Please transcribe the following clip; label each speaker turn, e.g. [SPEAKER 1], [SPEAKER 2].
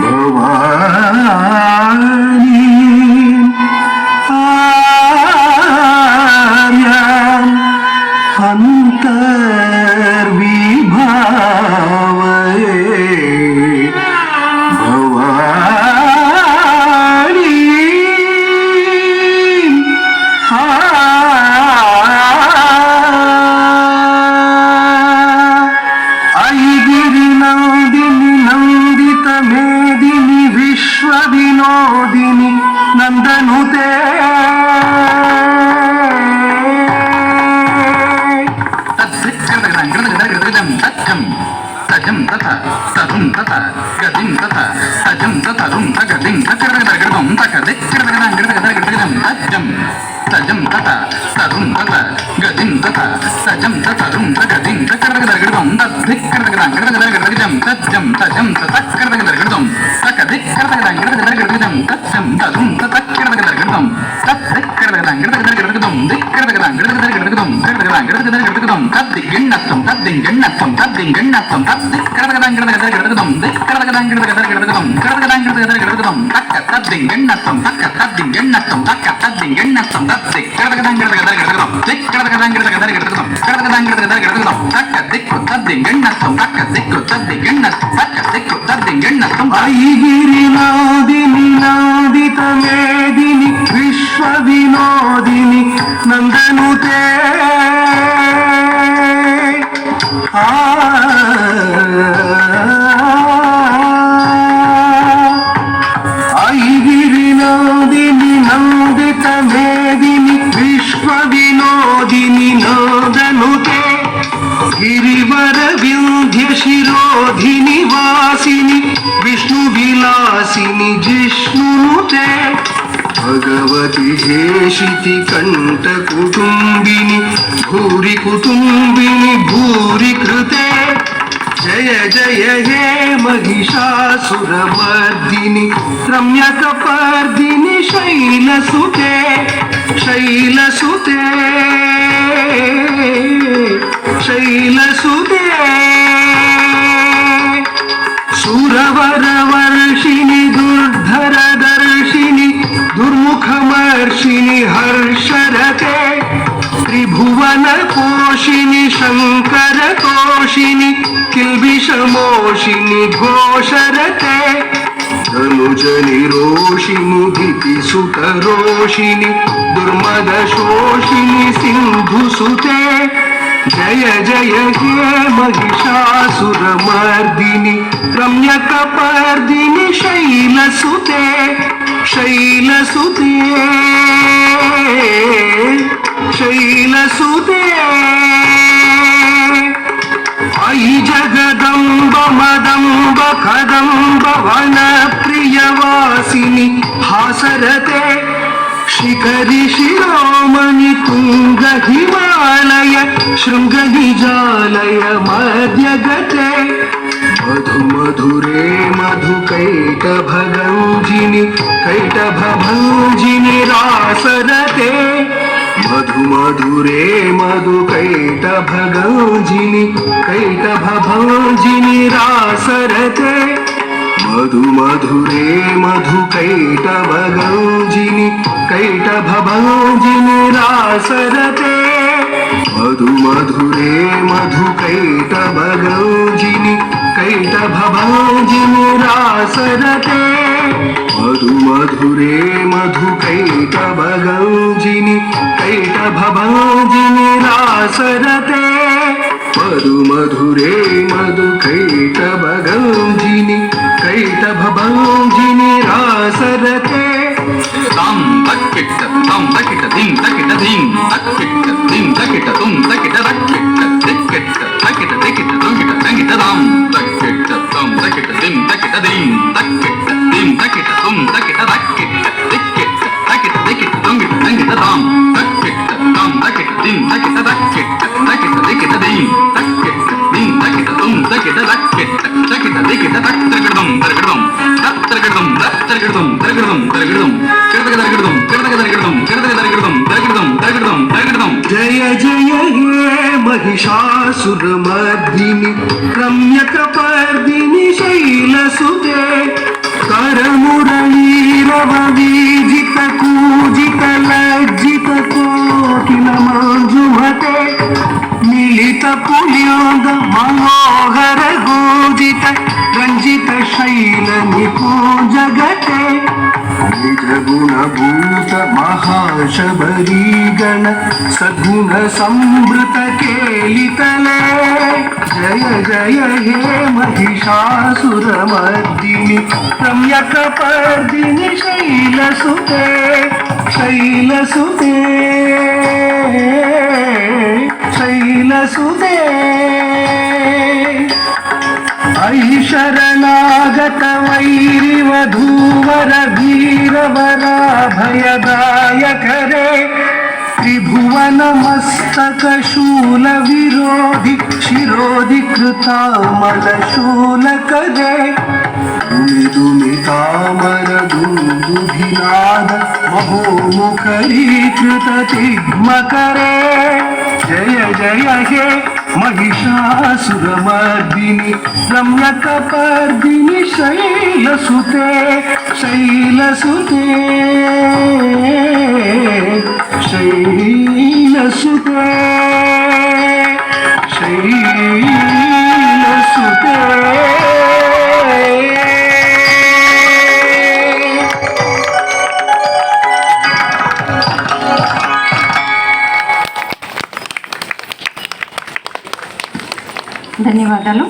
[SPEAKER 1] भवानी आर्यां अन्तर्विभावये भवानी ऐगिरिनन्दिनि नन्दित मेदिनि विश्वविनोदिनि नन्दनुते तजं तथा तरुं तथा गतिं तथा तजं तथा रुं तगतिं तकरगदगदं तकदिक्करगदगदगदगदगदं तजं तजं तथा तरुं तथा गतिं तथा तजं तथा रुं तगतिं तकरगदगदगदं तद्दिक्करगदगदगदगदगदं तजं तजं तकरगदगदगदं तकदिक्करगदगदगदगदं तजं तरुं तकरगदगदगदं तद्दिक्करगदगदगदगदं दिक्करगदगदगदगदं करगदगदगदगदं तद्दिगण्णत्वं तद्दिगण्णत्वं तद्दिगण्णत्वं तद्दिक्करगदगदगदगदं दिक्करगदगदगदगदं करगदगदगदगदं तक्क तद्दिगण्णत्वं तक्क तद्दिगण्णत्वं तक्क तद्दिगण्णत्वं तद्दिक्करगदगदगदगदं दिक्करगदगदगदगदं करगदगदगदगदं तक्क दिक्कु तद्दिगण्णत्वं तक्क दिक्कु तद्दिगण्णत्वं तक्क दिक्कु तद्दिगण्णत्वं ऐगिरिनादिनि नादित मेदिनि विश्वविनोदिनि नन्दनुते ऐगिरिनादिनि नन्दित मेदिनि विश्वविनोदिनि नन्दनुते गिरिवर विन्ध्य शिरोधिनि वासिनि विष्णुविलासिनि जिष्णुनुते भगवति हेशिति कंठ कुटुंबिनि भूरि कुटुंबिनि भूरि कृते जय जय हे महिषासुरमर्दिनि रम्यकपर्दिनि शैलसुते शैलसुते शैलसुते सुरवरवर्षिणि दुर्धरदर्शिनि दुर्मुखमर्षिणि हर्षरते त्रिभुवनपोषिणि शङ्करतोषिणि किल्बिषमोषिणि घोषरते धनुजनिरोषिणि धीतिसुतरोषिणि दुर्मदशोषिणि सिन्धुसुते जय जय हे महिषासुरमर्दिनि रम्यकपर्दिनि शैलसुते शैलसुते शैलसुते अयि जगदम्ब मदम्ब कदम्ब वनप्रियवासिनि हासरते शिखरि शिरोमणि तुंग हिमालय शृंग निजालय मध्यगते मधु मधुरे मधु कैटभगंजिनि कैटभभंजिनि रासरते मधु मधुरे मधु कैटभगंजिनि कैटभभंजिनि रासरते मधु मधुरे मधु कैटभगंजिनि कैटभभंजिनि रासरते मधु मधुरे मधु कैटभगंजिनि कैटभभंजिनि रासरते मधु मधुरे मधु कैटभगंजिनि कैटभभंजिनि रासरते मधु मधुरे मधु कैटभगंजिनि कैटभभंजिनि रासरते तां तक्किट दिं तक्किट दिं तक्किट दिं तक्किट तुं तक्किट तक्किट दिक्किट तक्किट दिक्किट तुंकिट तंकिट तां तक्किट तां तक्किट दिं तक्किट दिं तक्किट दिं तक्किट तुं तक्किट तक्किट दिक्किट तक्किट दिक्किट तुंकिट तंकिट तां तक्किट तां तक्किट दिं तक्किट तक्किट तक्किट दिक्किट दिं तक्किट दिं तक्किट तुं तक्किट तक्किट तक्किट दिक्किट तक्किटगदं तरगदं तक्किटगदं तक्किटगदं तरगदं तरगदं करदगदगदं करदगदगदं करदगदगदं तरगदं तरगदं तरगदं जय जय हे महिषासुरमर्दिनि रम्यकपर्दिनि शैल सुते करमुरलीरव वीजित कूजित लज्जित कोकिल मंजुमते मिलित पुल्योद मनोहर गूजित रंजित शैल निकुंजगते निज गुणभूत महाशबरीगण सद्गुण संवृत केलितले जय जय हे महिषासुरमर्दिनि रम्यकपर्दिनि शैलसुते शैलसुते शैलसुते ऐशरणागत वैरिवधूवर धीरवरा भयदायकरे त्रिभुवन मस्तक शूल विरोधि शिरोधि कृतामल शूल करे दुमितामर दुन्दुभिनाद महोमुखरीकृत तिग्म करे जय जय हे महिषासुरमर्दिनि रम्यकपर्दिनि शैलसुते शैलसुते शैलसुते शैलसुते
[SPEAKER 2] ధన్యవాదాలు.